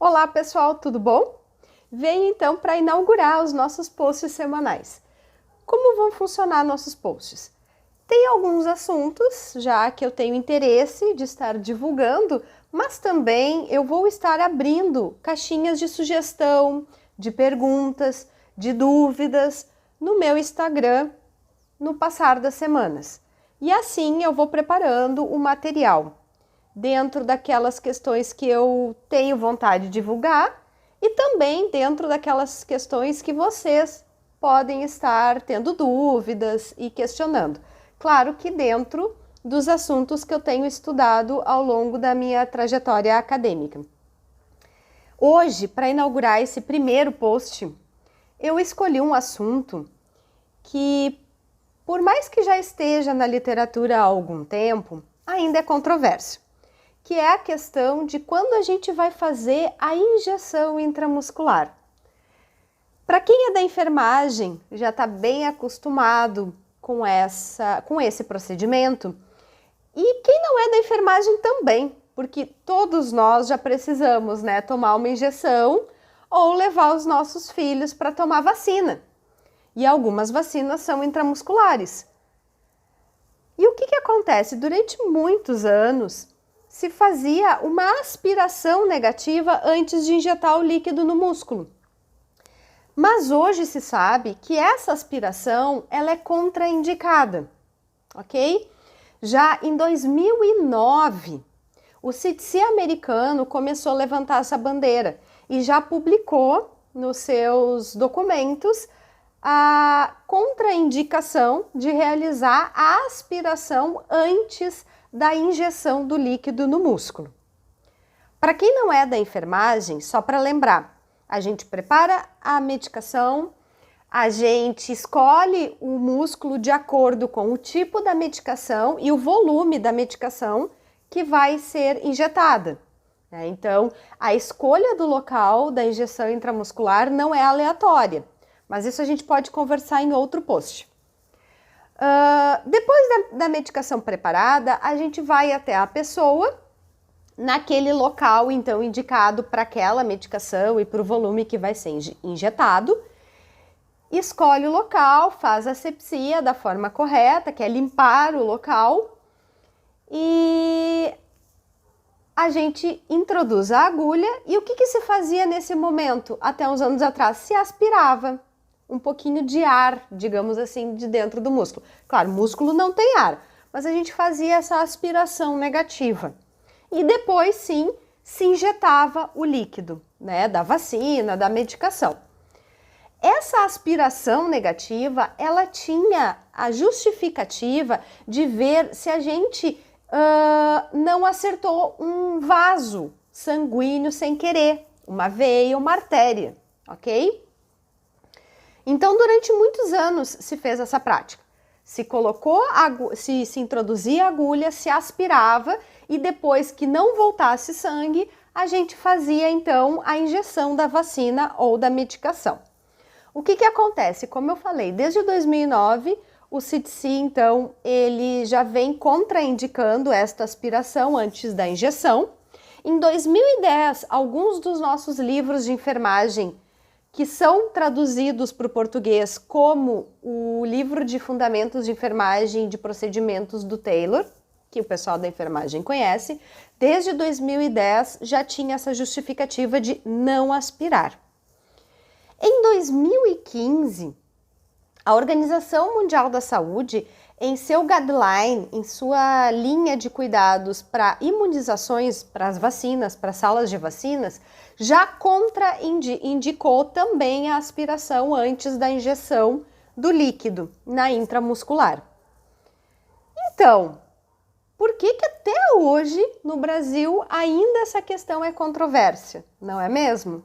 Olá pessoal, tudo bom? Venho então para inaugurar os nossos posts semanais. Como vão funcionar nossos posts? Tem alguns assuntos já que eu tenho interesse de estar divulgando, mas também eu vou estar abrindo caixinhas de sugestão, de perguntas, de dúvidas no meu Instagram no passar das semanas. E assim eu vou preparando o material dentro daquelas questões que eu tenho vontade de divulgar e também dentro daquelas questões que vocês podem estar tendo dúvidas e questionando. Claro que dentro dos assuntos que eu tenho estudado ao longo da minha trajetória acadêmica. Hoje, para inaugurar esse primeiro post, eu escolhi um assunto que, por mais que já esteja na literatura há algum tempo, ainda é controverso, que é a questão de quando a gente vai fazer a injeção intramuscular. Para quem é da enfermagem, já está bem acostumado com esse procedimento, e quem não é da enfermagem também, porque todos nós já precisamos, tomar uma injeção ou levar os nossos filhos para tomar vacina. E algumas vacinas são intramusculares. E o que acontece? Durante muitos anos, se fazia uma aspiração negativa antes de injetar o líquido no músculo. Mas hoje se sabe que essa aspiração ela é contraindicada, ok? Já em 2009, o CDC americano começou a levantar essa bandeira e já publicou nos seus documentos a contraindicação de realizar a aspiração antes da injeção do líquido no músculo. Para quem não é da enfermagem, só para lembrar, a gente prepara a medicação, a gente escolhe o músculo de acordo com o tipo da medicação e o volume da medicação que vai ser injetada. Então, a escolha do local da injeção intramuscular não é aleatória, mas isso a gente pode conversar em outro post. Depois da medicação preparada, a gente vai até a pessoa naquele local então indicado para aquela medicação e para o volume que vai ser injetado, escolhe o local, faz a asepsia da forma correta, que é limpar o local, e a gente introduz a agulha. E o que se fazia nesse momento? Até uns anos atrás, se aspirava um pouquinho de ar, digamos assim, de dentro do músculo. Claro, o músculo não tem ar, mas a gente fazia essa aspiração negativa. E depois, sim, se injetava o líquido, da vacina, da medicação. Essa aspiração negativa, ela tinha a justificativa de ver se a gente não acertou um vaso sanguíneo sem querer, uma veia, uma artéria, ok? Então, durante muitos anos se fez essa prática. Se introduzia a agulha, se aspirava e depois que não voltasse sangue, a gente fazia então a injeção da vacina ou da medicação. O que acontece? Como eu falei, desde 2009, o CDC então ele já vem contraindicando esta aspiração antes da injeção. Em 2010, alguns dos nossos livros de enfermagem que são traduzidos para o português, como o livro de Fundamentos de Enfermagem de Procedimentos do Taylor, que o pessoal da enfermagem conhece, desde 2010 já tinha essa justificativa de não aspirar. Em 2015, a Organização Mundial da Saúde, em seu guideline, em sua linha de cuidados para imunizações, para as vacinas, para salas de vacinas, já contraindicou também a aspiração antes da injeção do líquido na intramuscular. Então, por que até hoje no Brasil ainda essa questão é controvérsia, não é mesmo?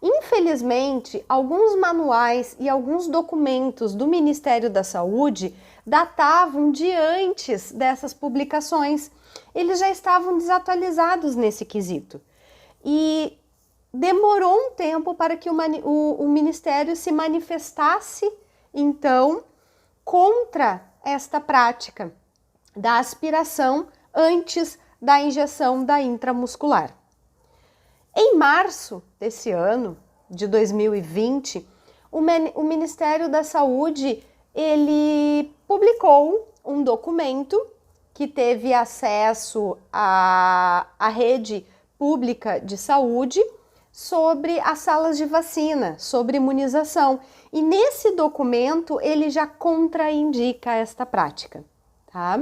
Infelizmente, alguns manuais e alguns documentos do Ministério da Saúde datavam de antes dessas publicações. Eles já estavam desatualizados nesse quesito. E demorou um tempo para que o Ministério se manifestasse, então, contra esta prática da aspiração antes da injeção da intramuscular. Em março desse ano, de 2020, o Ministério da Saúde, ele publicou um documento que teve acesso à rede pública de saúde sobre as salas de vacina, sobre imunização. E nesse documento ele já contraindica esta prática, tá?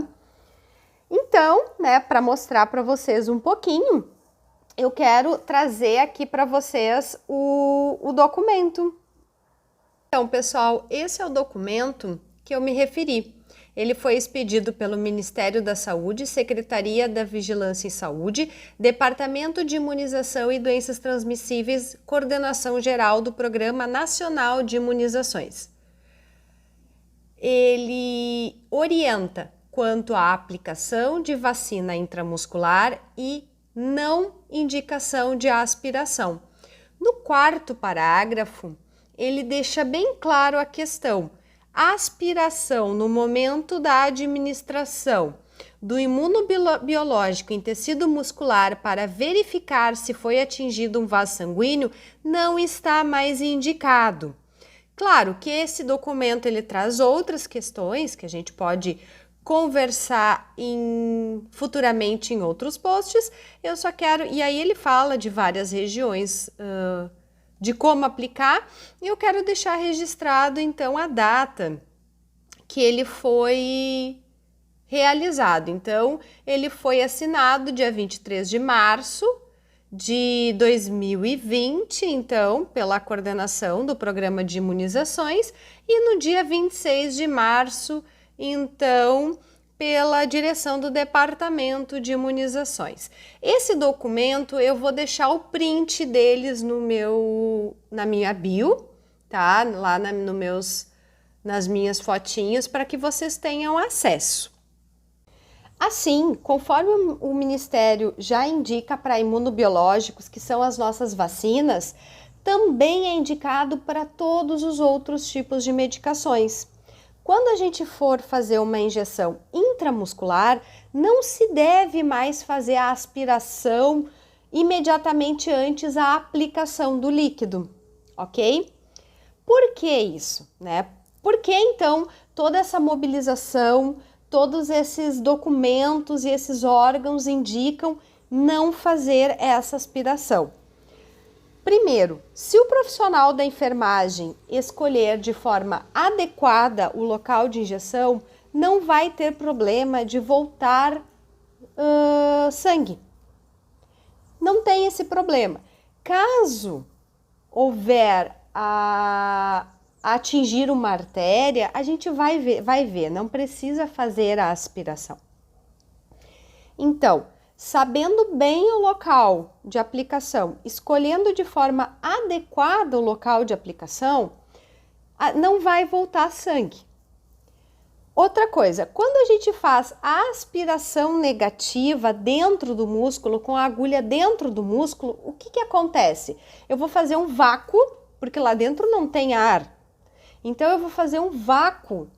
Então, né, para mostrar para vocês um pouquinho, eu quero trazer aqui para vocês o documento. Então, pessoal, esse é o documento que eu me referi. Ele foi expedido pelo Ministério da Saúde, Secretaria da Vigilância em Saúde, Departamento de Imunização e Doenças Transmissíveis, Coordenação Geral do Programa Nacional de Imunizações. Ele orienta quanto à aplicação de vacina intramuscular e não indicação de aspiração. No quarto parágrafo, ele deixa bem claro a questão. A aspiração no momento da administração do imunobiológico em tecido muscular para verificar se foi atingido um vaso sanguíneo não está mais indicado. Claro que esse documento ele traz outras questões que a gente pode conversar futuramente em outros posts. Eu só quero, e aí ele fala de várias regiões de como aplicar, e eu quero deixar registrado então a data que ele foi realizado. Então, ele foi assinado dia 23 de março de 2020, então, pela coordenação do Programa de Imunizações, e no dia 26 de março, então, pela direção do Departamento de Imunizações. Esse documento eu vou deixar o print deles na minha bio, tá? Lá nas minhas fotinhas para que vocês tenham acesso. Assim, conforme o Ministério já indica para imunobiológicos, que são as nossas vacinas, também é indicado para todos os outros tipos de medicações. Quando a gente for fazer uma injeção intramuscular, não se deve mais fazer a aspiração imediatamente antes da aplicação do líquido, ok? Por que isso, né? Por que então toda essa mobilização, todos esses documentos e esses órgãos indicam não fazer essa aspiração? Primeiro, se o profissional da enfermagem escolher de forma adequada o local de injeção, não vai ter problema de voltar sangue. Não tem esse problema. Caso houver a atingir uma artéria, a gente vai ver, não precisa fazer a aspiração. Então, sabendo bem o local de aplicação, escolhendo de forma adequada o local de aplicação, não vai voltar sangue. Outra coisa, quando a gente faz a aspiração negativa dentro do músculo, com a agulha dentro do músculo, o que acontece? Eu vou fazer um vácuo, porque lá dentro não tem ar. Então eu vou fazer um vácuo,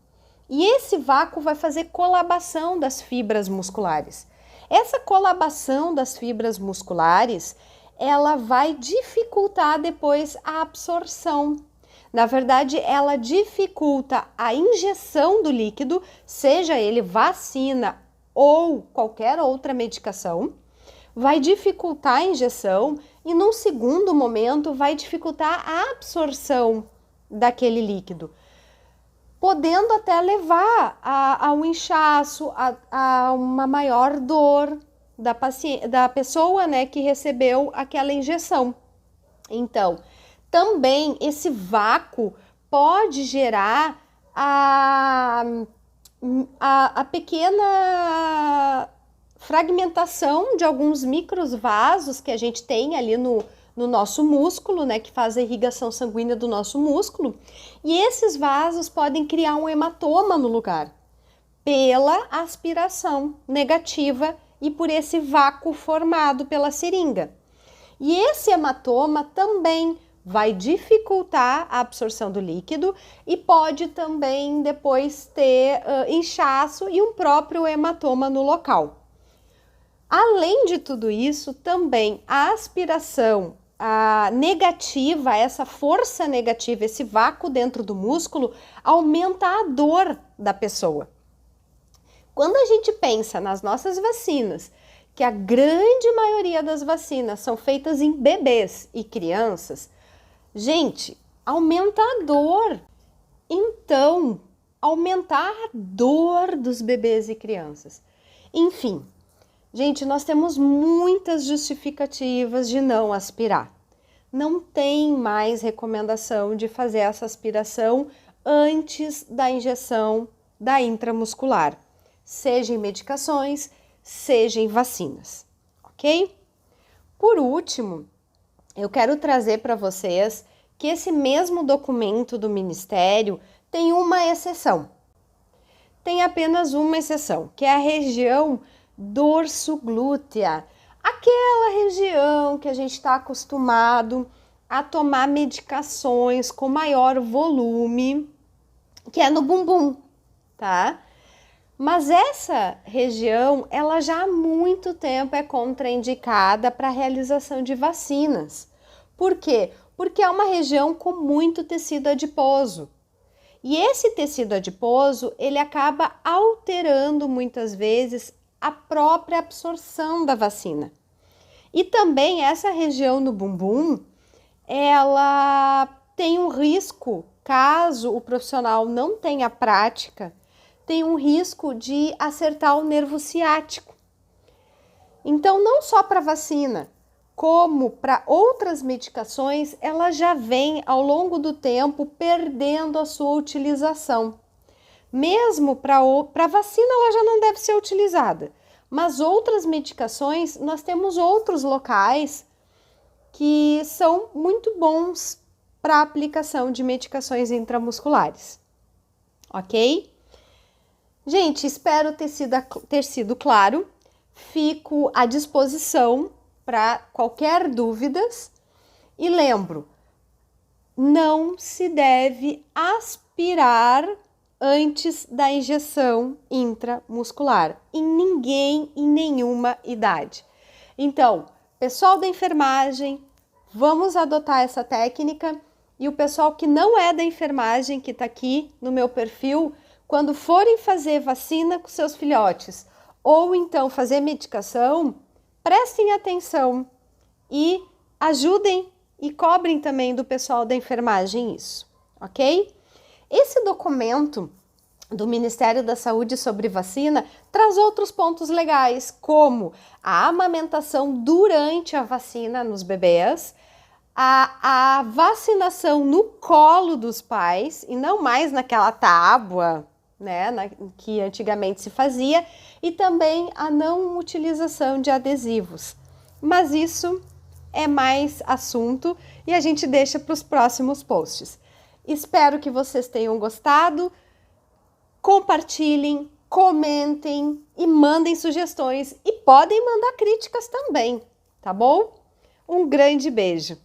e esse vácuo vai fazer colabação das fibras musculares. Essa colabação das fibras musculares, ela vai dificultar depois a absorção. Na verdade, ela dificulta a injeção do líquido, seja ele vacina ou qualquer outra medicação, vai dificultar a injeção e, num segundo momento, vai dificultar a absorção daquele líquido, podendo até levar a um inchaço, a uma maior dor da pessoa, né, que recebeu aquela injeção. Então, também esse vácuo pode gerar a pequena fragmentação de alguns microvasos que a gente tem ali no nosso músculo, né, que faz a irrigação sanguínea do nosso músculo, e esses vasos podem criar um hematoma no lugar, pela aspiração negativa e por esse vácuo formado pela seringa. E esse hematoma também vai dificultar a absorção do líquido e pode também depois ter inchaço e um próprio hematoma no local. Além de tudo isso, também a aspiração negativa, essa força negativa, esse vácuo dentro do músculo, aumenta a dor da pessoa. Quando a gente pensa nas nossas vacinas, que a grande maioria das vacinas são feitas em bebês e crianças, gente, aumenta a dor. Então, aumentar a dor dos bebês e crianças. Enfim, gente, nós temos muitas justificativas de não aspirar. Não tem mais recomendação de fazer essa aspiração antes da injeção da intramuscular, seja em medicações, seja em vacinas, ok? Por último, eu quero trazer para vocês que esse mesmo documento do Ministério tem uma exceção. Tem apenas uma exceção, que é a região dorsoglútea, aquela região que a gente está acostumado a tomar medicações com maior volume, que é no bumbum, tá? Mas essa região, ela já há muito tempo é contraindicada para a realização de vacinas. Por quê? Porque é uma região com muito tecido adiposo. E esse tecido adiposo, ele acaba alterando muitas vezes a própria absorção da vacina. E também essa região no bumbum, ela tem um risco, caso o profissional não tenha prática, tem um risco de acertar o nervo ciático. Então, não só para vacina, como para outras medicações, ela já vem ao longo do tempo perdendo a sua utilização. Mesmo para vacina ela já não deve ser utilizada, mas outras medicações nós temos outros locais que são muito bons para a aplicação de medicações intramusculares, ok? Gente, espero ter sido claro, fico à disposição para qualquer dúvidas e lembro, não se deve aspirar antes da injeção intramuscular, em ninguém, em nenhuma idade. Então, pessoal da enfermagem, vamos adotar essa técnica e o pessoal que não é da enfermagem, que está aqui no meu perfil, quando forem fazer vacina com seus filhotes ou então fazer medicação, prestem atenção e ajudem e cobrem também do pessoal da enfermagem isso, ok? Esse documento do Ministério da Saúde sobre vacina traz outros pontos legais, como a amamentação durante a vacina nos bebês, a vacinação no colo dos pais e não mais naquela tábua, né, que antigamente se fazia, e também a não utilização de adesivos. Mas isso é mais assunto e a gente deixa para os próximos posts. Espero que vocês tenham gostado. Compartilhem, comentem e mandem sugestões e podem mandar críticas também, tá bom? Um grande beijo!